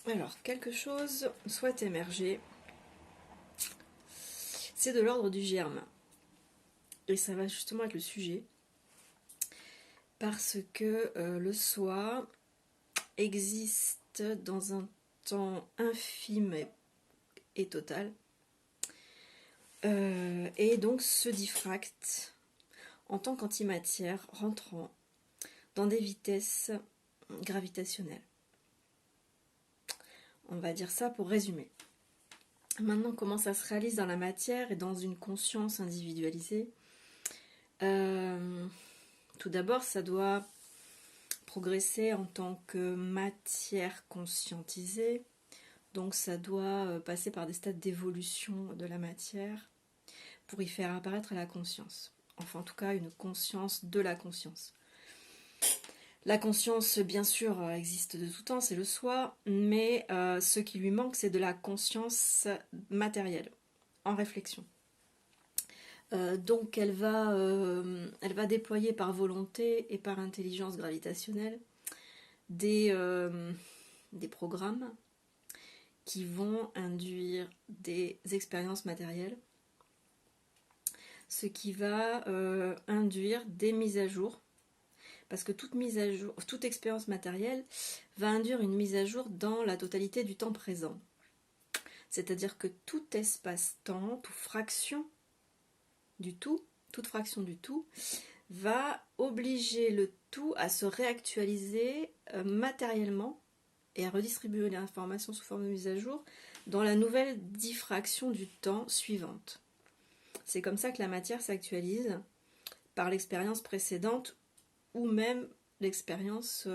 Alors, quelque chose souhaite émerger. C'est de l'ordre du germe. Et ça va justement être le sujet. Parce que le soi existe dans un temps infime et total. Et donc se diffracte en tant qu'antimatière, rentrant dans des vitesses gravitationnelles. On va dire ça pour résumer. Maintenant, comment ça se réalise dans la matière et dans une conscience individualisée? Tout d'abord, ça doit progresser en tant que matière conscientisée. Donc ça doit passer par des stades d'évolution de la matière pour y faire apparaître la conscience. Enfin, en tout cas, une conscience de la conscience. La conscience, bien sûr, existe de tout temps, c'est le soi, mais ce qui lui manque, c'est de la conscience matérielle, en réflexion. Donc elle va déployer par volonté et par intelligence gravitationnelle des programmes qui vont induire des expériences matérielles, ce qui va induire des mises à jour, parce que toute expérience matérielle va induire une mise à jour dans la totalité du temps présent. C'est-à-dire que tout espace-temps, toute fraction du tout, va obliger le tout à se réactualiser matériellement et à redistribuer l'information sous forme de mise à jour dans la nouvelle diffraction du temps suivante. C'est comme ça que la matière s'actualise par l'expérience précédente ou même l'expérience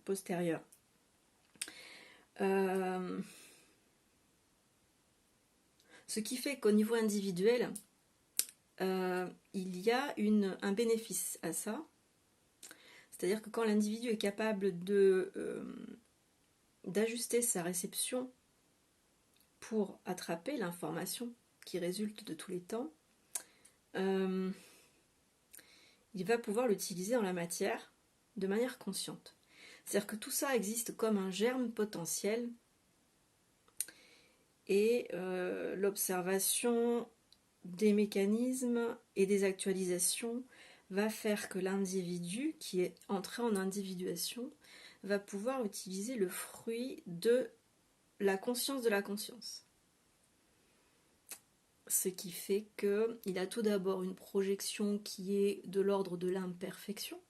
postérieure. Ce qui fait qu'au niveau individuel, il y a un bénéfice à ça. C'est-à-dire que quand l'individu est capable d'ajuster sa réception pour attraper l'information qui résulte de tous les temps, il va pouvoir l'utiliser dans la matière de manière consciente. C'est-à-dire que tout ça existe comme un germe potentiel et l'observation des mécanismes et des actualisations va faire que l'individu qui est entré en individuation va pouvoir utiliser le fruit de la conscience de la conscience. Ce qui fait qu'il a tout d'abord une projection qui est de l'ordre de l'imperfection,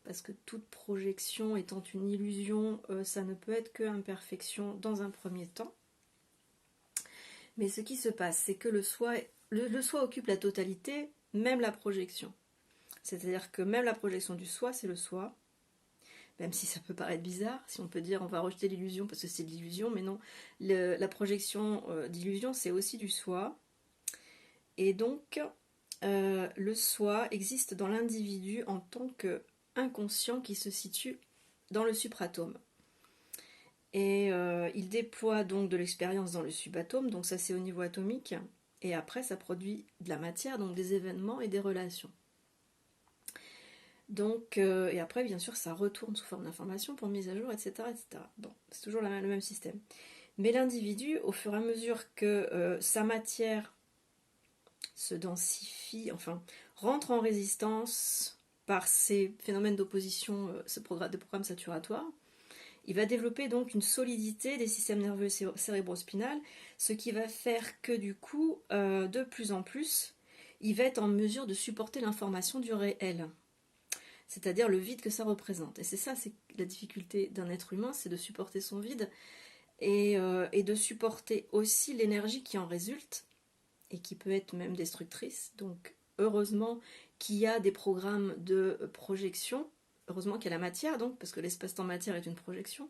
parce que toute projection étant une illusion, ça ne peut être que imperfection dans un premier temps. Mais ce qui se passe, c'est que le soi occupe la totalité, même la projection. C'est-à-dire que même la projection du soi, c'est le soi. Même si ça peut paraître bizarre, si on peut dire on va rejeter l'illusion parce que c'est de l'illusion, mais non. La projection d'illusion, c'est aussi du soi. Et donc, le soi existe dans l'individu en tant qu'inconscient qui se situe dans le supratome. Et il déploie donc de l'expérience dans le subatome, donc ça c'est au niveau atomique, et après ça produit de la matière, donc des événements et des relations. Donc, et après bien sûr ça retourne sous forme d'information pour mise à jour, etc. etc. Bon, c'est toujours le même système. Mais l'individu, au fur et à mesure que sa matière se densifie, enfin rentre en résistance par ces phénomènes d'opposition, de programmes saturatoires, il va développer donc une solidité des systèmes nerveux cérébrospinal, ce qui va faire que du coup, de plus en plus, il va être en mesure de supporter l'information du réel, c'est-à-dire le vide que ça représente. Et c'est ça, c'est la difficulté d'un être humain, c'est de supporter son vide et de supporter aussi l'énergie qui en résulte et qui peut être même destructrice. Donc heureusement qu'il y a des programmes de projection. Heureusement qu'il y a la matière, donc, parce que l'espace-temps matière est une projection.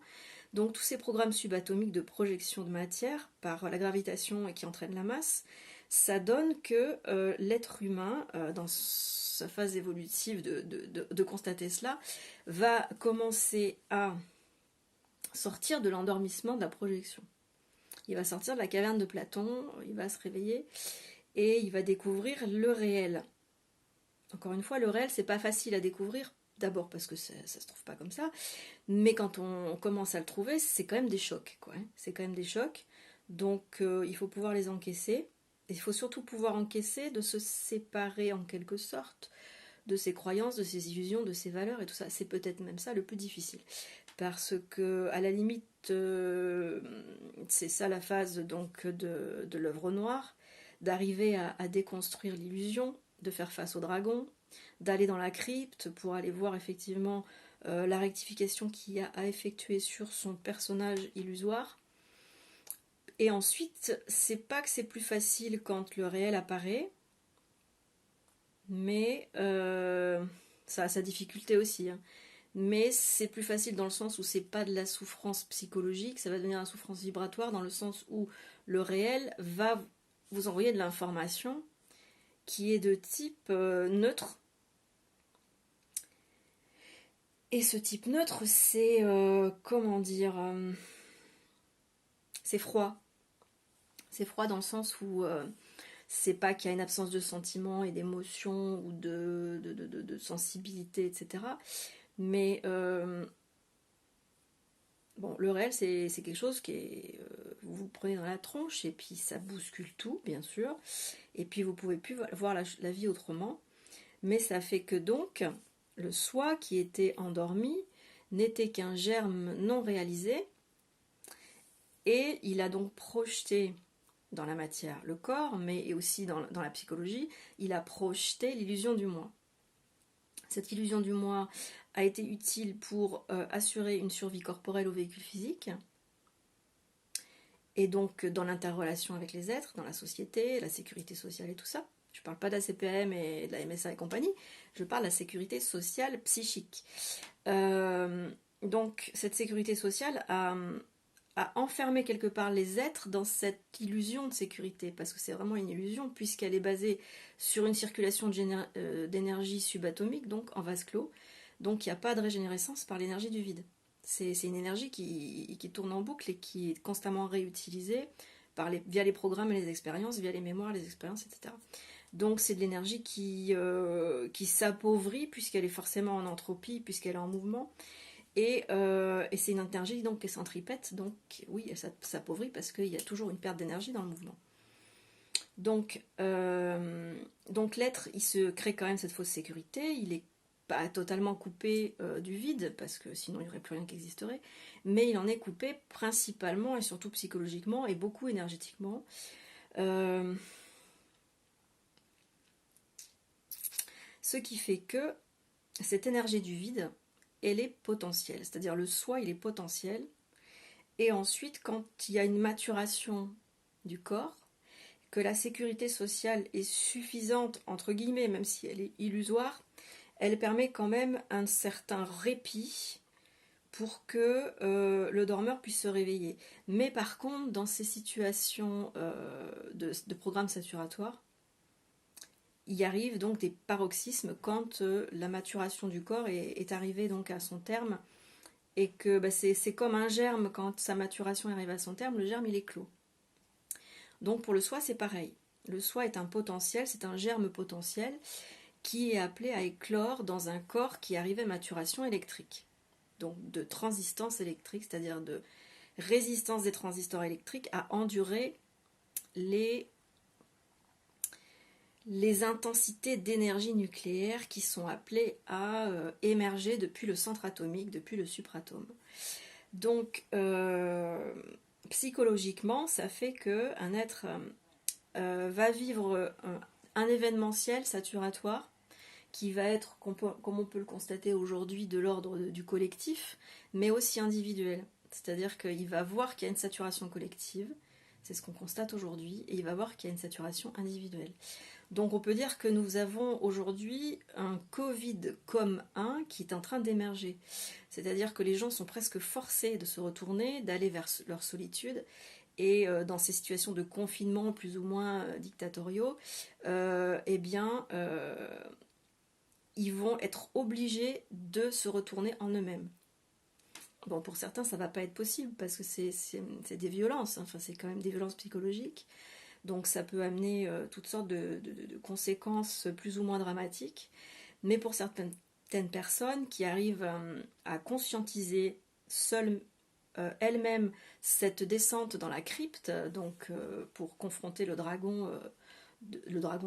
Donc tous ces programmes subatomiques de projection de matière par la gravitation et qui entraînent la masse, ça donne que l'être humain, dans sa phase évolutive de constater cela, va commencer à sortir de l'endormissement de la projection. Il va sortir de la caverne de Platon, il va se réveiller et il va découvrir le réel. Encore une fois, le réel, c'est pas facile à découvrir d'abord parce que ça se trouve pas comme ça, mais quand on commence à le trouver, c'est quand même des chocs, quoi. C'est quand même des chocs. Donc il faut pouvoir les encaisser. Il faut surtout pouvoir encaisser de se séparer en quelque sorte de ses croyances, de ses illusions, de ses valeurs et tout ça. C'est peut-être même ça le plus difficile. Parce que, à la limite, c'est ça la phase donc de l'œuvre noire, d'arriver à déconstruire l'illusion, de faire face au dragon, d'aller dans la crypte pour aller voir effectivement la rectification qu'il y a à effectuer sur son personnage illusoire. Et ensuite, c'est pas que c'est plus facile quand le réel apparaît, mais ça a sa difficulté aussi, hein. Mais c'est plus facile dans le sens où c'est pas de la souffrance psychologique, ça va devenir la souffrance vibratoire dans le sens où le réel va vous envoyer de l'information qui est de type neutre. Et ce type neutre, c'est comment dire, c'est froid. C'est froid dans le sens où c'est pas qu'il y a une absence de sentiments et d'émotions ou de sensibilité, etc. Mais bon, le réel, c'est quelque chose qui est. Vous vous prenez dans la tronche et puis ça bouscule tout, bien sûr. Et puis vous pouvez plus voir la vie autrement. Mais ça fait que donc, le soi qui était endormi n'était qu'un germe non réalisé. Et il a donc projeté dans la matière le corps, mais aussi dans la psychologie, il a projeté l'illusion du moi. Cette illusion du moi a été utile pour assurer une survie corporelle au véhicule physique, et donc dans l'interrelation avec les êtres, dans la société, la sécurité sociale et tout ça. Je ne parle pas de la CPM et de la MSA et compagnie, je parle de la sécurité sociale psychique. Donc cette sécurité sociale a enfermé quelque part les êtres dans cette illusion de sécurité, parce que c'est vraiment une illusion, puisqu'elle est basée sur une circulation d'énergie subatomique, donc en vase clos, donc il n'y a pas de régénérescence par l'énergie du vide. C'est une énergie qui tourne en boucle et qui est constamment réutilisée via les programmes et les expériences, via les mémoires, les expériences, etc. Donc c'est de l'énergie qui s'appauvrit, puisqu'elle est forcément en entropie, puisqu'elle est en mouvement, et c'est une énergie donc, qui est centripète, donc oui, elle s'appauvrit parce qu'il y a toujours une perte d'énergie dans le mouvement. Donc l'être, il se crée quand même cette fausse sécurité, il est pas totalement coupé du vide, parce que sinon il n'y aurait plus rien qui existerait, mais il en est coupé principalement et surtout psychologiquement et beaucoup énergétiquement. Ce qui fait que cette énergie du vide, elle est potentielle, c'est-à-dire le soi, il est potentiel. Et ensuite, quand il y a une maturation du corps, que la sécurité sociale est suffisante, entre guillemets, même si elle est illusoire, elle permet quand même un certain répit pour que le dormeur puisse se réveiller. Mais par contre, dans ces situations de programme saturatoire, il y arrive donc des paroxysmes quand la maturation du corps est arrivée donc à son terme, et que bah, c'est comme un germe, quand sa maturation arrive à son terme, le germe il est clos. Donc pour le soi c'est pareil. Le soi est un potentiel, c'est un germe potentiel qui est appelé à éclore dans un corps qui arrive à maturation électrique. Donc de transistance électrique, c'est-à-dire de résistance des transistors électriques à endurer les intensités d'énergie nucléaire qui sont appelées à émerger depuis le centre atomique, depuis le supratome. Donc, psychologiquement, ça fait qu'un être va vivre un événementiel saturatoire qui va être, comme on peut le constater aujourd'hui, de l'ordre du collectif, mais aussi individuel. C'est-à-dire qu'il va voir qu'il y a une saturation collective, c'est ce qu'on constate aujourd'hui, et il va voir qu'il y a une saturation individuelle. Donc on peut dire que nous avons aujourd'hui un Covid comme un qui est en train d'émerger. C'est-à-dire que les gens sont presque forcés de se retourner, d'aller vers leur solitude. Et dans ces situations de confinement plus ou moins dictatoriaux, eh bien, ils vont être obligés de se retourner en eux-mêmes. Bon, pour certains, ça ne va pas être possible parce que c'est des violences, hein. Enfin, c'est quand même des violences psychologiques. Donc ça peut amener toutes sortes de conséquences plus ou moins dramatiques. Mais pour certaines certaines personnes qui arrivent à conscientiser seules elles-mêmes cette descente dans la crypte, donc pour confronter le dragon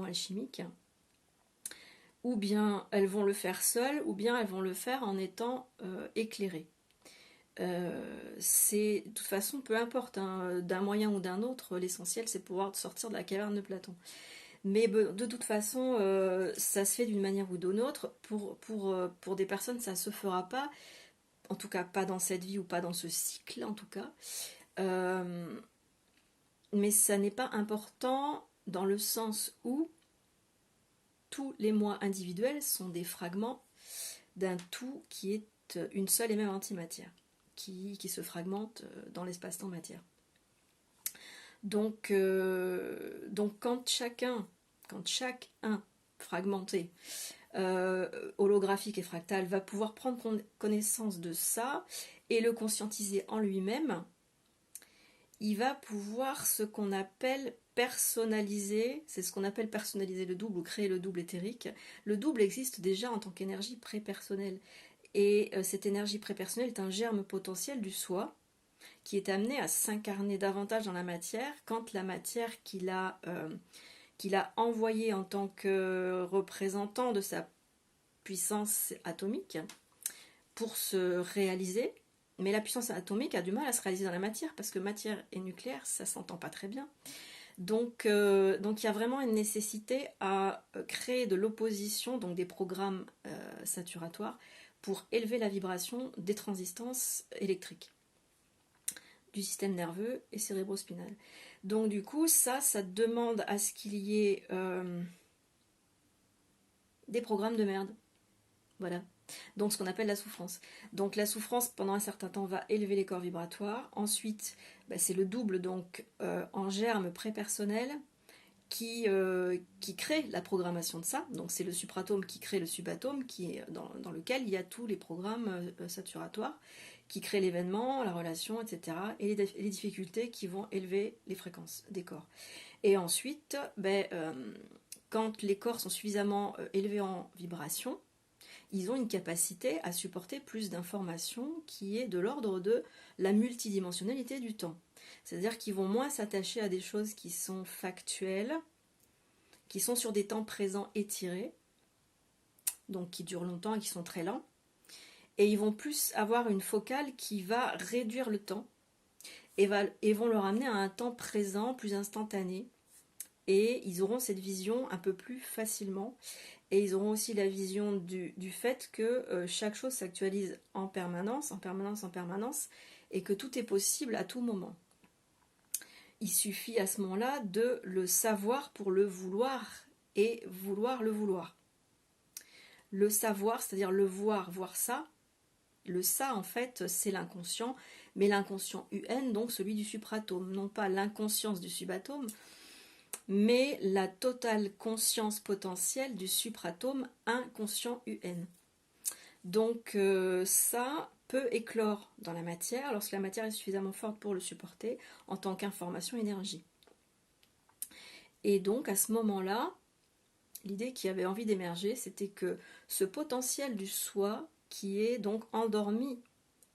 alchimique, ou bien elles vont le faire seules, ou bien elles vont le faire en étant éclairées. C'est de toute façon peu importe, hein, d'un moyen ou d'un autre, l'essentiel c'est pouvoir sortir de la caverne de Platon. Mais de toute façon, ça se fait d'une manière ou d'une autre. Pour des personnes, ça ne se fera pas, en tout cas pas dans cette vie ou pas dans ce cycle en tout cas. Mais ça n'est pas important dans le sens où tous les moi individuels sont des fragments d'un tout qui est une seule et même antimatière, qui se fragmente dans l'espace-temps matière. Donc quand chacun fragmenté, holographique et fractal, va pouvoir prendre connaissance de ça et le conscientiser en lui-même, il va pouvoir ce qu'on appelle personnaliser, c'est ce qu'on appelle personnaliser le double ou créer le double éthérique. Le double existe déjà en tant qu'énergie pré-personnelle. Et cette énergie pré-personnelle est un germe potentiel du soi qui est amené à s'incarner davantage dans la matière quand la matière qu'il a envoyée en tant que représentant de sa puissance atomique pour se réaliser. Mais la puissance atomique a du mal à se réaliser dans la matière parce que matière et nucléaire, ça s'entend pas très bien. Donc il y a vraiment une nécessité à créer de l'opposition, donc des programmes saturatoires, pour élever la vibration des transistances électriques du système nerveux et cérébrospinal. Donc du coup, ça demande à ce qu'il y ait des programmes de merde. Voilà. Donc ce qu'on appelle la souffrance. Donc la souffrance pendant un certain temps va élever les corps vibratoires. Ensuite, c'est le double donc en germe pré-personnel qui crée la programmation de ça. Donc c'est le supratome qui crée le subatome qui est dans lequel il y a tous les programmes saturatoires qui créent l'événement, la relation, etc. et les difficultés qui vont élever les fréquences des corps. Et ensuite, quand les corps sont suffisamment élevés en vibration, ils ont une capacité à supporter plus d'informations qui est de l'ordre de la multidimensionnalité du temps. C'est-à-dire qu'ils vont moins s'attacher à des choses qui sont factuelles, qui sont sur des temps présents étirés, donc qui durent longtemps et qui sont très lents, et ils vont plus avoir une focale qui va réduire le temps et vont leur amener à un temps présent plus instantané, et ils auront cette vision un peu plus facilement. Et ils auront aussi la vision du fait que chaque chose s'actualise en permanence, et que tout est possible à tout moment. Il suffit à ce moment-là de le savoir pour le vouloir et vouloir le vouloir. Le savoir, c'est-à-dire le voir ça. Le ça, en fait, c'est l'inconscient, mais l'inconscient UN, donc celui du supratome, non pas l'inconscience du subatome, mais la totale conscience potentielle du supratome inconscient UN. Donc ça peut éclore dans la matière lorsque la matière est suffisamment forte pour le supporter en tant qu'information énergie. Et donc à ce moment-là, l'idée qui avait envie d'émerger, c'était que ce potentiel du soi qui est donc endormi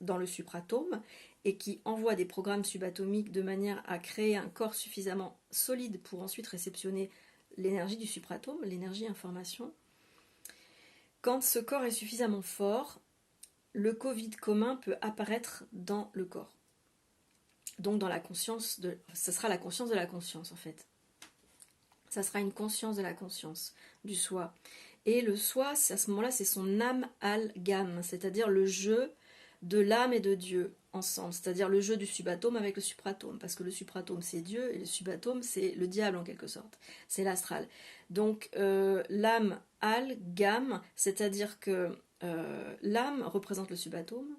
dans le supratome et qui envoie des programmes subatomiques de manière à créer un corps suffisamment solide pour ensuite réceptionner l'énergie du supratome, l'énergie information. Quand ce corps est suffisamment fort, le Covid commun peut apparaître dans le corps. Donc dans la conscience, ça sera la conscience de la conscience en fait. Ça sera une conscience de la conscience, du soi. Et le soi, à ce moment-là, c'est son âme al-gamme, c'est-à-dire le jeu de l'âme et de Dieu ensemble, c'est-à-dire le jeu du subatome avec le supratome, parce que le supratome c'est Dieu et le subatome c'est le diable en quelque sorte, c'est l'astral. Donc l'âme al-gamme, c'est-à-dire que l'âme représente le subatome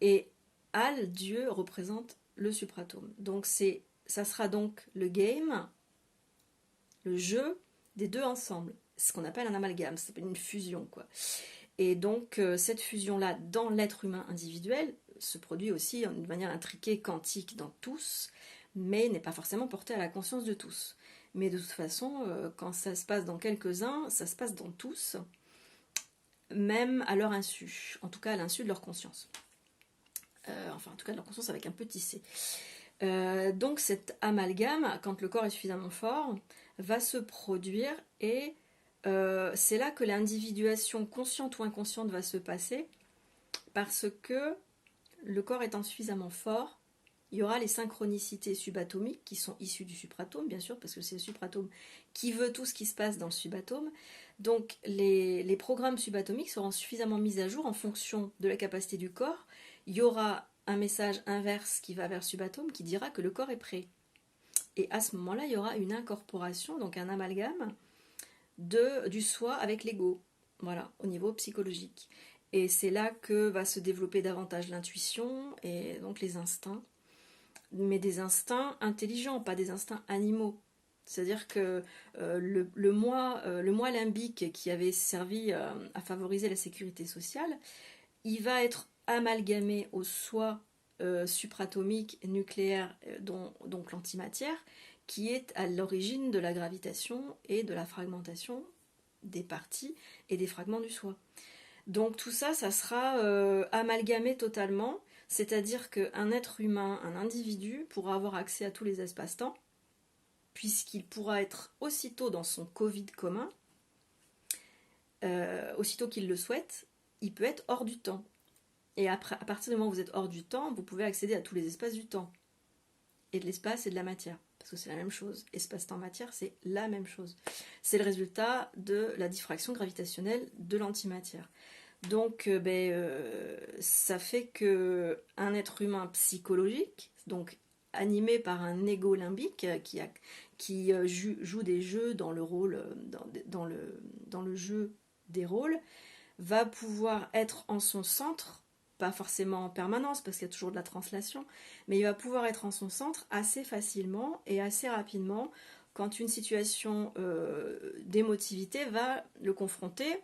et al, Dieu, représente le supratome. Donc ça sera donc le game, le jeu des deux ensemble, ce qu'on appelle un amalgame, ça s'appelle une fusion quoi. Et donc cette fusion-là dans l'être humain individuel se produit aussi de manière intriquée, quantique dans tous, mais n'est pas forcément portée à la conscience de tous. Mais de toute façon, quand ça se passe dans quelques-uns, ça se passe dans tous. même à leur insu, en tout cas à l'insu de leur conscience. Enfin, en tout cas de leur conscience avec un petit c. Donc cet amalgame, quand le corps est suffisamment fort, va se produire et c'est là que l'individuation consciente ou inconsciente va se passer, parce que le corps étant suffisamment fort, il y aura les synchronicités subatomiques qui sont issues du supratome, bien sûr, parce que c'est le supratome qui veut tout ce qui se passe dans le subatome. Donc les programmes subatomiques seront suffisamment mis à jour en fonction de la capacité du corps. Il y aura un message inverse qui va vers le subatome qui dira que le corps est prêt. Et à ce moment-là, il y aura une incorporation, donc un amalgame du soi avec l'ego, voilà, au niveau psychologique. Et c'est là que va se développer davantage l'intuition et donc les instincts, mais des instincts intelligents, pas des instincts animaux. C'est-à-dire que le moi limbique qui avait servi à favoriser la sécurité sociale, il va être amalgamé au soi supratomique nucléaire, donc l'antimatière, qui est à l'origine de la gravitation et de la fragmentation des parties et des fragments du soi. Donc tout ça, ça sera amalgamé totalement, c'est-à-dire qu'un être humain, un individu, pourra avoir accès à tous les espaces-temps, puisqu'il pourra être aussitôt dans son Covid commun, aussitôt qu'il le souhaite, il peut être hors du temps. Et après, à partir du moment où vous êtes hors du temps, vous pouvez accéder à tous les espaces du temps. Et de l'espace et de la matière. Parce que c'est la même chose. Espace-temps-matière, c'est la même chose. C'est le résultat de la diffraction gravitationnelle de l'antimatière. Donc, ça fait qu'un être humain psychologique, donc animé par un ego limbique qui joue des jeux dans le rôle, dans le jeu des rôles, va pouvoir être en son centre, pas forcément en permanence parce qu'il y a toujours de la translation, mais il va pouvoir être en son centre assez facilement et assez rapidement quand une situation d'émotivité va le confronter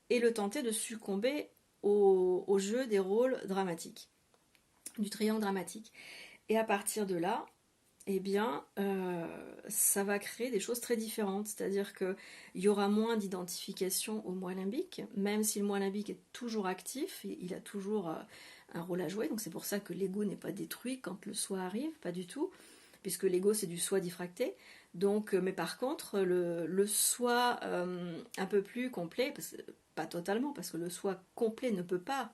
et le tenter de succomber au jeu des rôles dramatiques, du triangle dramatique. Et à partir de là, eh bien, ça va créer des choses très différentes. C'est-à-dire qu'il y aura moins d'identification au moi limbique, même si le moi limbique est toujours actif, il a toujours un rôle à jouer. Donc c'est pour ça que l'ego n'est pas détruit quand le soi arrive, pas du tout, puisque l'ego c'est du soi diffracté. Donc, mais par contre, le soi un peu plus complet, pas totalement, parce que le soi complet ne peut pas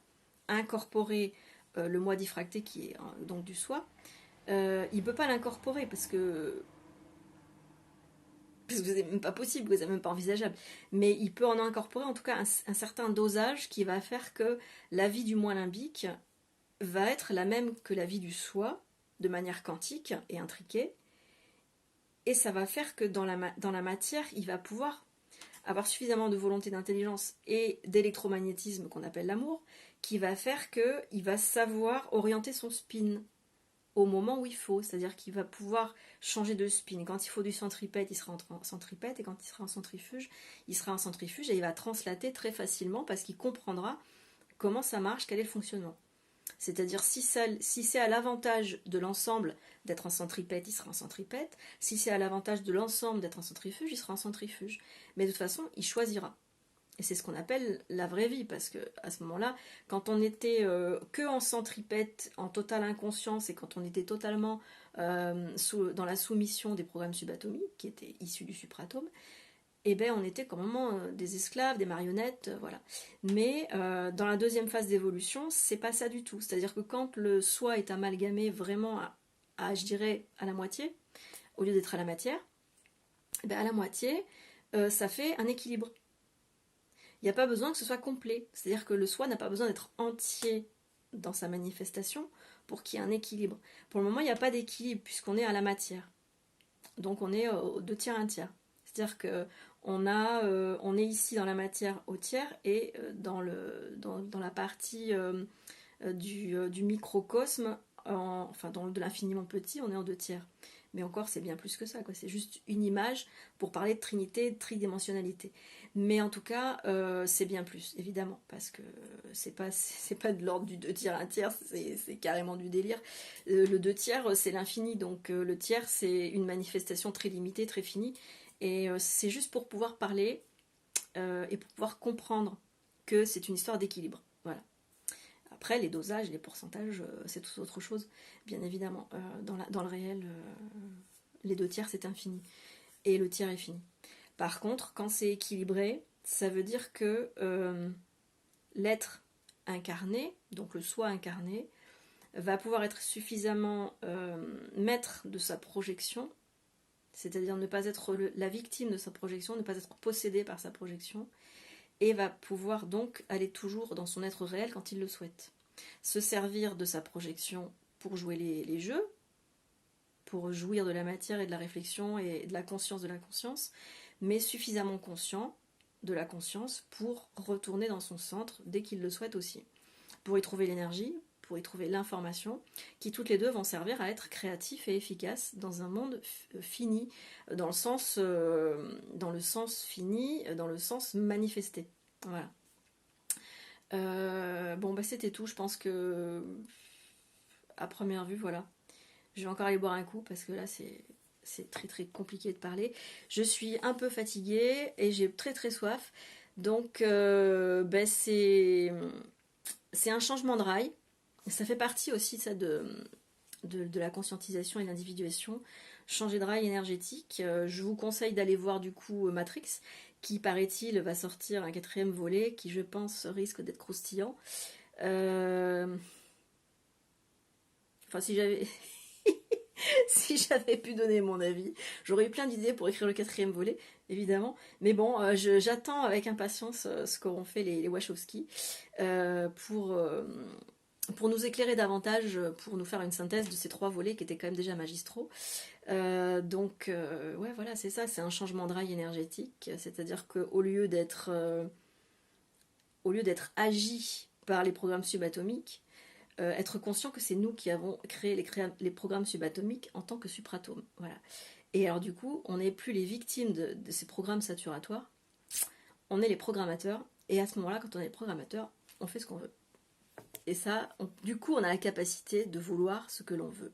incorporer le moi diffracté qui est donc du soi. Il ne peut pas l'incorporer parce que c'est même pas possible, que c'est même pas envisageable. Mais il peut en incorporer en tout cas un certain dosage qui va faire que la vie du moi limbique va être la même que la vie du soi, de manière quantique et intriquée. Et ça va faire que dans la matière, il va pouvoir avoir suffisamment de volonté, d'intelligence et d'électromagnétisme qu'on appelle l'amour, qui va faire qu'il va savoir orienter son spin au moment où il faut, c'est-à-dire qu'il va pouvoir changer de spin. Quand il faut du centripète, il sera en centripète, et quand il sera en centrifuge, il sera en centrifuge, et il va translater très facilement parce qu'il comprendra comment ça marche, quel est le fonctionnement. C'est-à-dire si c'est à l'avantage de l'ensemble d'être en centripète, il sera en centripète. Si c'est à l'avantage de l'ensemble d'être en centrifuge, il sera en centrifuge. Mais de toute façon, il choisira. Et c'est ce qu'on appelle la vraie vie, parce que à ce moment-là, quand on était que en centripète, en totale inconscience, et quand on était totalement dans la soumission des programmes subatomiques, qui étaient issus du supratome, eh ben on était complètement des esclaves, des marionnettes, voilà. Mais dans la deuxième phase d'évolution, c'est pas ça du tout. C'est-à-dire que quand le soi est amalgamé vraiment je dirais, à la moitié, au lieu d'être à la matière, eh ben à la moitié, ça fait un équilibre. Il n'y a pas besoin que ce soit complet. C'est-à-dire que le soi n'a pas besoin d'être entier dans sa manifestation pour qu'il y ait un équilibre. Pour le moment, il n'y a pas d'équilibre puisqu'on est à la matière. Donc on est aux 2 tiers, 1 tiers. C'est-à-dire qu'on on est ici dans la matière au tiers et dans la partie du microcosme, de l'infiniment petit, on est en 2 tiers. Mais encore, c'est bien plus que ça, quoi. C'est juste une image pour parler de trinité, de tridimensionnalité. Mais en tout cas, c'est bien plus, évidemment, parce que c'est pas de l'ordre du 2 tiers, 1 tiers, c'est carrément du délire. Le 2 tiers, c'est l'infini, donc le tiers, c'est une manifestation très limitée, très finie. Et c'est juste pour pouvoir parler et pour pouvoir comprendre que c'est une histoire d'équilibre. Voilà. Après, les dosages, les pourcentages, c'est tout autre chose, bien évidemment. Dans le réel, les 2 tiers, c'est infini. Et le tiers est fini. Par contre, quand c'est équilibré, ça veut dire que l'être incarné, donc le soi incarné, va pouvoir être suffisamment maître de sa projection, c'est-à-dire ne pas être la victime de sa projection, ne pas être possédé par sa projection, et va pouvoir donc aller toujours dans son être réel quand il le souhaite. Se servir de sa projection pour jouer les jeux, pour jouir de la matière et de la réflexion et de la conscience, mais suffisamment conscient de la conscience pour retourner dans son centre dès qu'il le souhaite aussi. Pour y trouver l'énergie, pour y trouver l'information, qui toutes les deux vont servir à être créatifs et efficaces dans un monde fini, dans le sens fini, dans le sens manifesté. Voilà. Bon, bah c'était tout. Je pense que à première vue, voilà. Je vais encore aller boire un coup parce que là, c'est très très compliqué de parler. Je suis un peu fatiguée et j'ai très très soif. Donc, bah, c'est un changement de rail. Ça fait partie aussi ça, de la conscientisation et de l'individuation. Changer de rail énergétique. Je vous conseille d'aller voir du coup Matrix, qui paraît-il va sortir un 4e volet qui je pense risque d'être croustillant. Enfin, si j'avais si j'avais pu donner mon avis, j'aurais eu plein d'idées pour écrire le 4e volet, évidemment. Mais bon, j'attends avec impatience ce qu'auront fait les Wachowski pour nous éclairer davantage, pour nous faire une synthèse de ces 3 volets qui étaient quand même déjà magistraux. Donc, ouais, voilà, c'est ça, c'est un changement de rail énergétique, c'est-à-dire qu'au lieu d'être agi par les programmes subatomiques, être conscient que c'est nous qui avons créé les programmes subatomiques en tant que supratomes. Voilà. Et alors du coup, on n'est plus les victimes de ces programmes saturatoires, on est les programmateurs, et à ce moment-là, quand on est programmateur, on fait ce qu'on veut. Et ça, du coup, on a la capacité de vouloir ce que l'on veut.